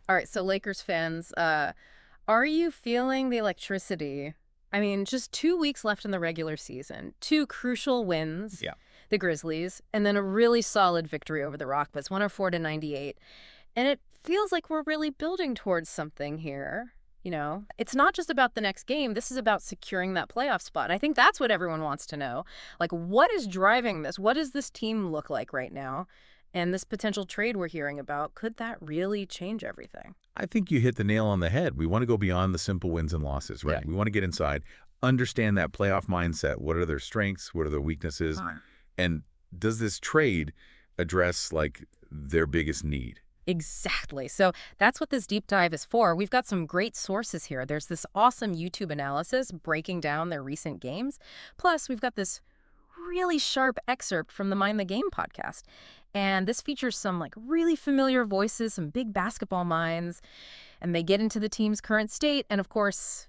All right, so Lakers fans, are you feeling the electricity? I mean, just 2 weeks left in the regular season. Two crucial wins, Yeah. the Grizzlies, and then a really solid victory over the Rockets, 104-98. And it feels like we're really building towards something here. It's not just about the next game. This is about securing that playoff spot. And I think that's what everyone wants to know. Like, what is driving this? What does this team look like right now? And this potential trade we're hearing about, could that really change everything? I think you hit the nail on the head. We want to go beyond the simple wins and losses, right? Yeah. We want to get inside, understand that playoff mindset. What are their strengths? What are their weaknesses? And does this trade address, like, their biggest need? Exactly. So that's what this deep dive is for. We've got some great sources here. There's this awesome YouTube analysis breaking down their recent games. Plus, we've got this really sharp excerpt from the Mind the Game podcast. And this features some really familiar voices, some big basketball minds, and they get into the team's current state. And of course,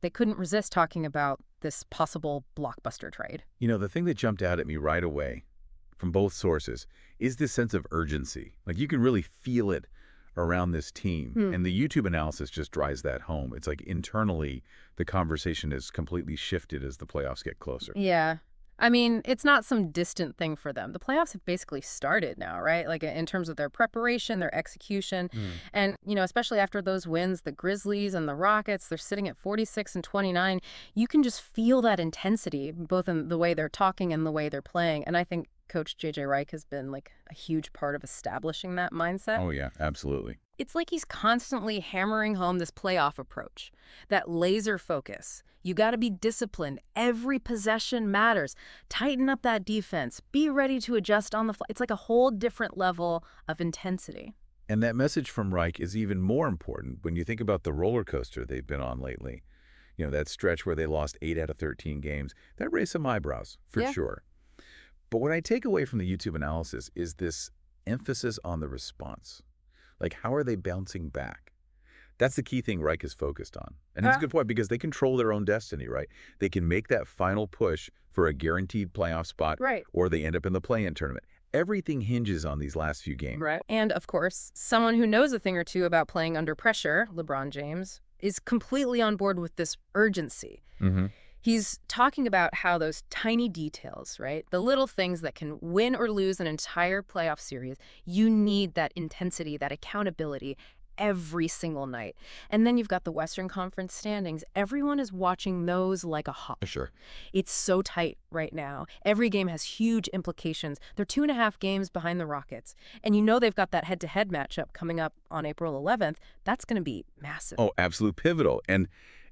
they couldn't resist talking about this possible blockbuster trade. The thing that jumped out at me right away from both sources is this sense of urgency. Like, you can really feel it around this team. And the YouTube analysis just drives that home. It's like internally, the conversation is completely shifted as the playoffs get closer. Yeah. I mean, it's not some distant thing for them. The playoffs have basically started now, right? Like, in terms of their preparation, their execution. And, especially after those wins, the Grizzlies and the Rockets, they're sitting at 46 and 29. You can just feel that intensity, both in the way they're talking and the way they're playing. And I think Coach J.J. Reich has been a huge part of establishing that mindset. Oh, yeah, absolutely. It's like he's constantly hammering home this playoff approach, that laser focus. You got to be disciplined. Every possession matters. Tighten up that defense. Be ready to adjust on the fly. It's like a whole different level of intensity. And that message from Reich is even more important when you think about the roller coaster they've been on lately. That stretch where they lost 8 out of 13 games. That raised some eyebrows, for sure. But what I take away from the YouTube analysis is this emphasis on the response. Like, how are they bouncing back? That's the key thing Reich is focused on. And it's a good point because they control their own destiny, right? They can make that final push for a guaranteed playoff spot, Right. or they end up in the play-in tournament. Everything hinges on these last few games. Right. And, of course, someone who knows a thing or two about playing under pressure, LeBron James, is completely on board with this urgency. He's talking about how those tiny details, right, the little things that can win or lose an entire playoff series, you need that intensity, that accountability every single night. And then you've got the Western Conference standings. Everyone is watching those like a hawk. Sure. It's so tight right now. Every game has huge implications. They're 2.5 games behind the Rockets. And they've got that head-to-head matchup coming up on April 11th. That's going to be massive. Oh, absolute pivotal. And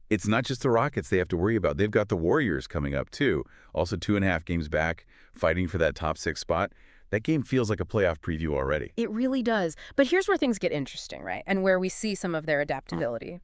it's not just the Rockets they have to worry about. They've got the Warriors coming up, too. Also 2.5 games back, fighting for that top 6 spot. That game feels like a playoff preview already. It really does. But here's where things get interesting, right? And where we see some of their adaptability.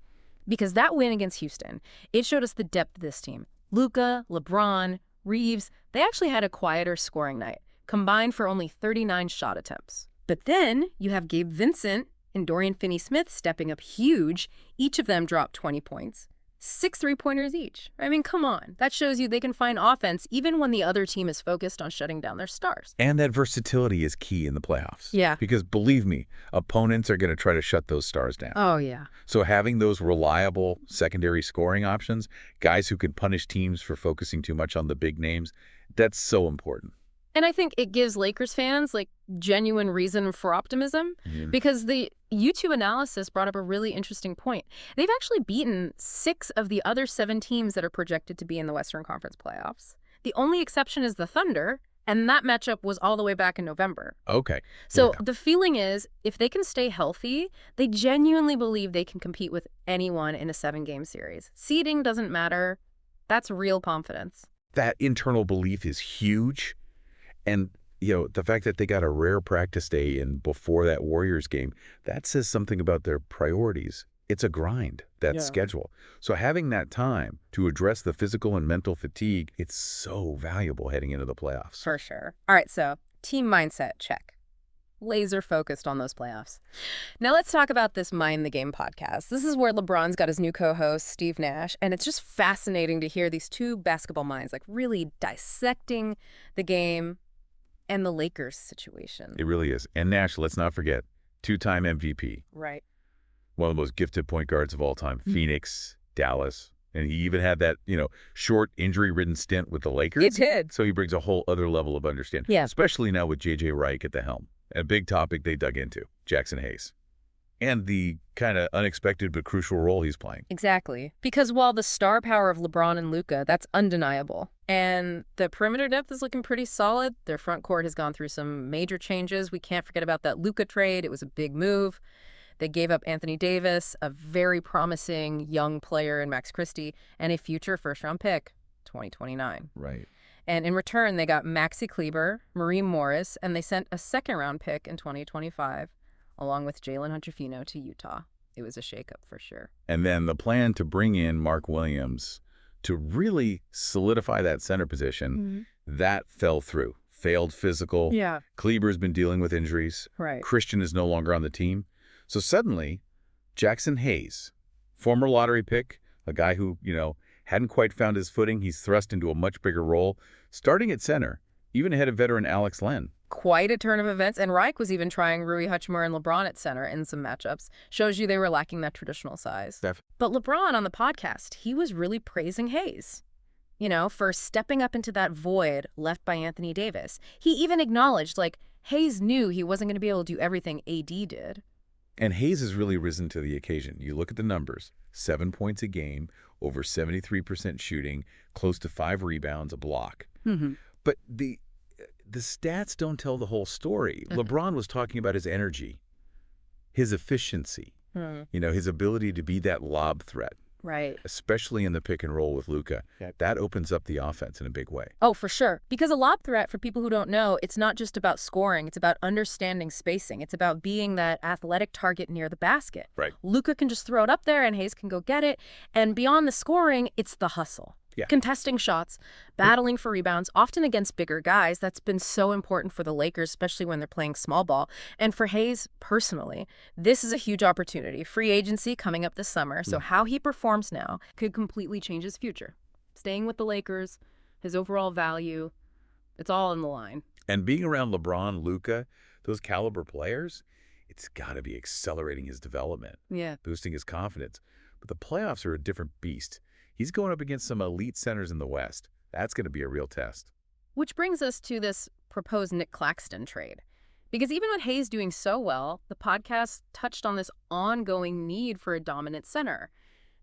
Because that win against Houston, it showed us the depth of this team. Luka, LeBron, Reeves, they actually had a quieter scoring night, combined for only 39 shot attempts. But then you have Gabe Vincent and Dorian Finney-Smith stepping up huge. Each of them dropped 20 points. 6 3-pointers each. I mean, come on. That shows you they can find offense even when the other team is focused on shutting down their stars. And that versatility is key in the playoffs. Yeah. Because believe me, opponents are going to try to shut those stars down. Oh, yeah. So having those reliable secondary scoring options, guys who can punish teams for focusing too much on the big names, that's so important. And I think it gives Lakers fans genuine reason for optimism because the YouTube analysis brought up a really interesting point. They've actually beaten 6 of the other 7 teams that are projected to be in the Western Conference playoffs. The only exception is the Thunder, and that matchup was all the way back in November. Okay. So the feeling is if they can stay healthy, they genuinely believe they can compete with anyone in a 7-game series. Seeding doesn't matter. That's real confidence. That internal belief is huge. And, the fact that they got a rare practice day in before that Warriors game, that says something about their priorities. It's a grind, that schedule. So having that time to address the physical and mental fatigue, it's so valuable heading into the playoffs. For sure. All right, so team mindset, check. Laser focused on those playoffs. Now let's talk about this Mind the Game podcast. This is where LeBron's got his new co-host, Steve Nash, and it's just fascinating to hear these two basketball minds really dissecting the game and the Lakers situation. It really is. And Nash, let's not forget, 2-time MVP. Right. One of the most gifted point guards of all time. Phoenix, Dallas. And he even had that, short injury-ridden stint with the Lakers. It did. So he brings a whole other level of understanding. Yeah. Especially now with J.J. Reich at the helm. A big topic they dug into, Jackson Hayes. And the kind of unexpected but crucial role he's playing. Exactly. Because while the star power of LeBron and Luka, that's undeniable. And the perimeter depth is looking pretty solid. Their front court has gone through some major changes. We can't forget about that Luka trade. It was a big move. They gave up Anthony Davis, a very promising young player in Max Christie, and a future first-round pick, 2029. Right. And in return, they got Maxi Kleber, Marie Morris, and they sent a second-round pick in 2025, along with Jalen Hunter-Fino to Utah. It was a shakeup for sure. And then the plan to bring in Mark Williams to really solidify that center position, that fell through. Failed physical. Yeah. Kleber's been dealing with injuries. Right. Christian is no longer on the team. So suddenly, Jackson Hayes, former lottery pick, a guy who, hadn't quite found his footing, he's thrust into a much bigger role, starting at center, even ahead of veteran Alex Len. Quite a turn of events, and Reich was even trying Rui Hachimura and LeBron at center in some matchups. Shows you they were lacking that traditional size. But LeBron on the podcast, he was really praising Hayes, for stepping up into that void left by Anthony Davis. He even acknowledged, Hayes knew he wasn't going to be able to do everything AD did. And Hayes has really risen to the occasion. You look at the numbers, 7 points a game, over 73% shooting, close to 5 rebounds, a block. But the stats don't tell the whole story. LeBron was talking about his energy, his efficiency, his ability to be that lob threat. Right. Especially in the pick and roll with Luka. That opens up the offense in a big way. Oh, for sure. Because a lob threat, for people who don't know, it's not just about scoring. It's about understanding spacing. It's about being that athletic target near the basket. Right. Luka can just throw it up there and Hayes can go get it. And beyond the scoring, it's the hustle. Yeah. Contesting shots, battling for rebounds, often against bigger guys. That's been so important for the Lakers, especially when they're playing small ball. And for Hayes, personally, this is a huge opportunity. Free agency coming up this summer. So how he performs now could completely change his future. Staying with the Lakers, his overall value, it's all in the line. And being around LeBron, Luka, those caliber players, it's got to be accelerating his development. Yeah. Boosting his confidence. But the playoffs are a different beast. He's going up against some elite centers in the West. That's going to be a real test. Which brings us to this proposed Nick Claxton trade. Because even with Hayes doing so well, the podcast touched on this ongoing need for a dominant center.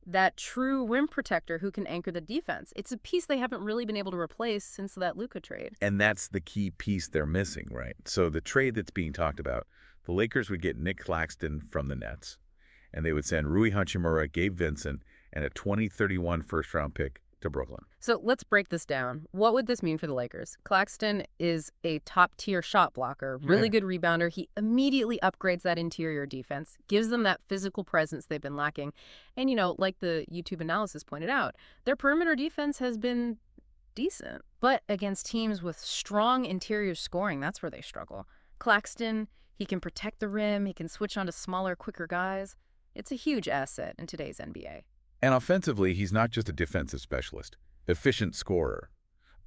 That true rim protector who can anchor the defense. It's a piece they haven't really been able to replace since that Luka trade. And that's the key piece they're missing, right? So the trade that's being talked about, the Lakers would get Nick Claxton from the Nets. And they would send Rui Hachimura, Gabe Vincent, and a 2031 first-round pick to Brooklyn. So let's break this down. What would this mean for the Lakers? Claxton is a top-tier shot blocker, really good rebounder. He immediately upgrades that interior defense, gives them that physical presence they've been lacking. And, like the YouTube analysis pointed out, their perimeter defense has been decent. But against teams with strong interior scoring, that's where they struggle. Claxton, he can protect the rim. He can switch on to smaller, quicker guys. It's a huge asset in today's NBA. And offensively, he's not just a defensive specialist, efficient scorer,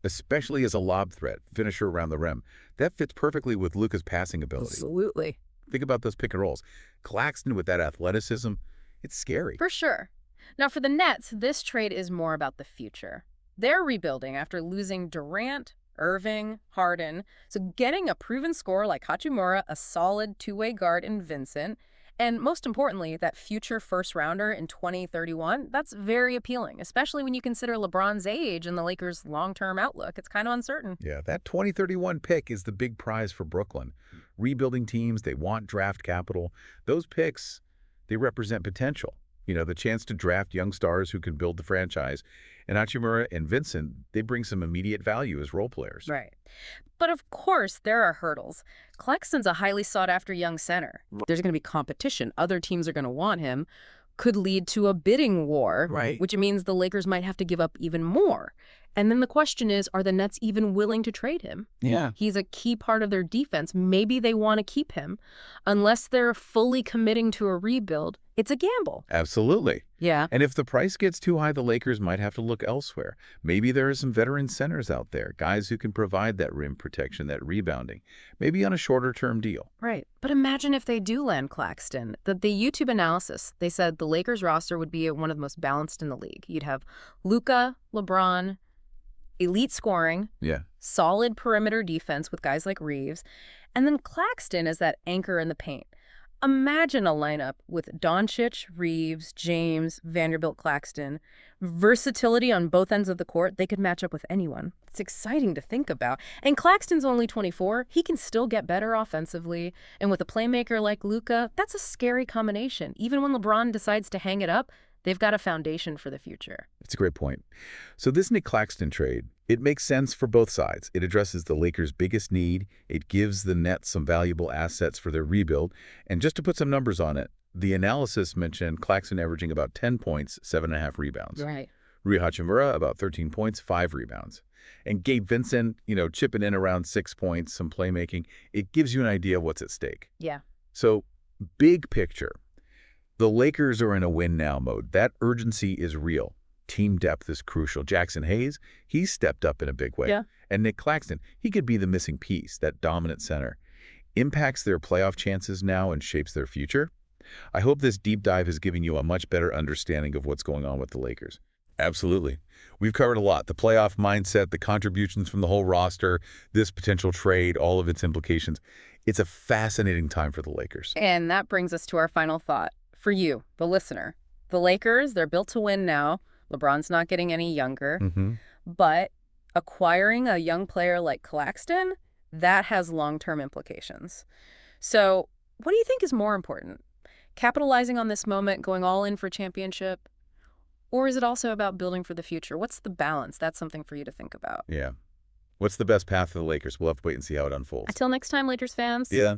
especially as a lob threat, finisher around the rim. That fits perfectly with Luka's passing ability. Absolutely. Think about those pick and rolls. Claxton with that athleticism, it's scary. For sure. Now, for the Nets, this trade is more about the future. They're rebuilding after losing Durant, Irving, Harden. So getting a proven scorer like Hachimura, a solid two-way guard in Vincent, and most importantly, that future first-rounder in 2031, that's very appealing, especially when you consider LeBron's age and the Lakers' long-term outlook. It's kind of uncertain. Yeah, that 2031 pick is the big prize for Brooklyn. Rebuilding teams, they want draft capital. Those picks, they represent potential. The chance to draft young stars who can build the franchise. And Hachimura and Vincent, they bring some immediate value as role players. Right. But of course, there are hurdles. Claxton's a highly sought-after young center. There's going to be competition. Other teams are going to want him. Could lead to a bidding war, Right. Which means the Lakers might have to give up even more. And then the question is, are the Nets even willing to trade him? Yeah. He's a key part of their defense. Maybe they want to keep him. Unless they're fully committing to a rebuild, it's a gamble. Absolutely. Yeah. And if the price gets too high, the Lakers might have to look elsewhere. Maybe there are some veteran centers out there, guys who can provide that rim protection, that rebounding, maybe on a shorter-term deal. Right. But imagine if they do land Claxton. The YouTube analysis, they said the Lakers roster would be one of the most balanced in the league. You'd have Luka, LeBron, elite scoring, Yeah. solid perimeter defense with guys like Reeves, and then Claxton as that anchor in the paint. Imagine a lineup with Doncic, Reeves, James, Vanderbilt, Claxton. Versatility on both ends of the court. They could match up with anyone. It's exciting to think about. And Claxton's only 24. He can still get better offensively. And with a playmaker like Luka, that's a scary combination. Even when LeBron decides to hang it up, they've got a foundation for the future. It's a great point. So this Nick Claxton trade, it makes sense for both sides. It addresses the Lakers' biggest need. It gives the Nets some valuable assets for their rebuild. And just to put some numbers on it, the analysis mentioned Claxton averaging about 10 points, 7.5 rebounds. Right. Rui Hachimura, about 13 points, 5 rebounds. And Gabe Vincent, chipping in around 6 points, some playmaking. It gives you an idea of what's at stake. Yeah. So, big picture. The Lakers are in a win-now mode. That urgency is real. Team depth is crucial. Jackson Hayes, he's stepped up in a big way. Yeah. And Nick Claxton, he could be the missing piece, that dominant center. Impacts their playoff chances now and shapes their future. I hope this deep dive has given you a much better understanding of what's going on with the Lakers. Absolutely. We've covered a lot. The playoff mindset, the contributions from the whole roster, this potential trade, all of its implications. It's a fascinating time for the Lakers. And that brings us to our final thought. For you, the listener, the Lakers, they're built to win now. LeBron's not getting any younger. But acquiring a young player like Claxton, that has long-term implications. So what do you think is more important? Capitalizing on this moment, going all in for championship? Or is it also about building for the future? What's the balance? That's something for you to think about. Yeah. What's the best path for the Lakers? We'll have to wait and see how it unfolds. Until next time, Lakers fans. Yeah.